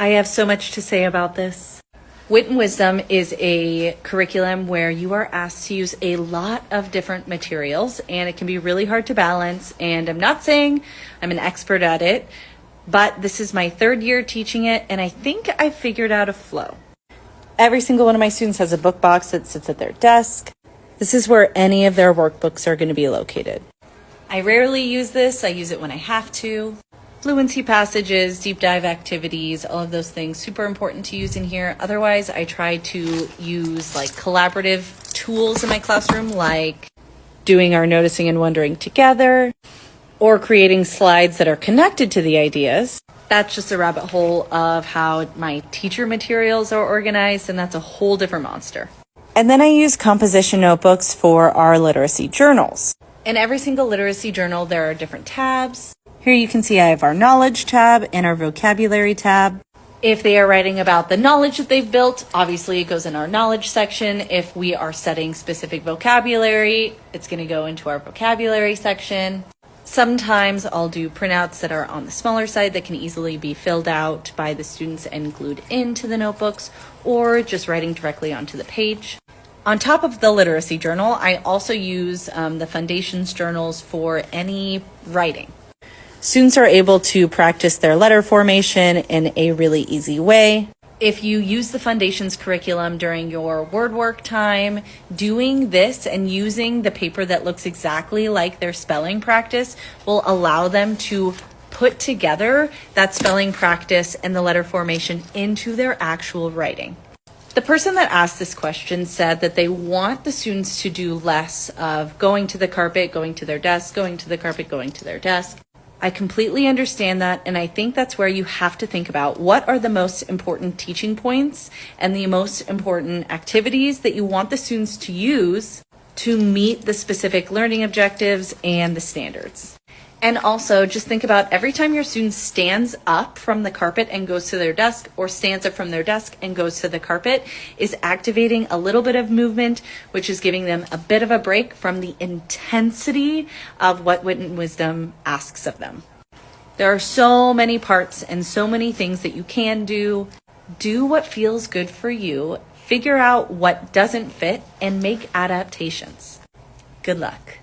I have so much to say about this. Wit and Wisdom is a curriculum where you are asked to use a lot of different materials, and it can be really hard to balance. And I'm not saying I'm an expert at it, but this is my third year teaching it, and I think I figured out a flow. Every single one of my students has a book box that sits at their desk. This is where any of their workbooks are going to be located. I rarely use this. I use it when I have to. Fluency passages, deep dive activities, all of those things, super important to use in here. Otherwise, I try to use like collaborative tools in my classroom, like doing our noticing and wondering together, or creating slides that are connected to the ideas. That's just a rabbit hole of how my teacher materials are organized, and that's a whole different monster. And then I use composition notebooks for our literacy journals. In every single literacy journal, there are different tabs. Here you can see I have our knowledge tab and our vocabulary tab. If they are writing about the knowledge that they've built, obviously it goes in our knowledge section. If we are setting specific vocabulary, it's going to go into our vocabulary section. Sometimes I'll do printouts that are on the smaller side that can easily be filled out by the students and glued into the notebooks, or just writing directly onto the page. On top of the literacy journal, I also use the foundations journals for any writing. Students are able to practice their letter formation in a really easy way. If you use the foundations curriculum during your word work time, doing this and using the paper that looks exactly like their spelling practice will allow them to put together that spelling practice and the letter formation into their actual writing. The person that asked this question said that they want the students to do less of going to the carpet, going to their desk, going to the carpet, going to their desk. I completely understand that, and I think that's where you have to think about what are the most important teaching points and the most important activities that you want the students to use to meet the specific learning objectives and the standards. And also just think about every time your student stands up from the carpet and goes to their desk, or stands up from their desk and goes to the carpet, is activating a little bit of movement, which is giving them a bit of a break from the intensity of what Wit and Wisdom asks of them. There are so many parts and so many things that you can do. Do what feels good for you, figure out what doesn't fit, and make adaptations. Good luck.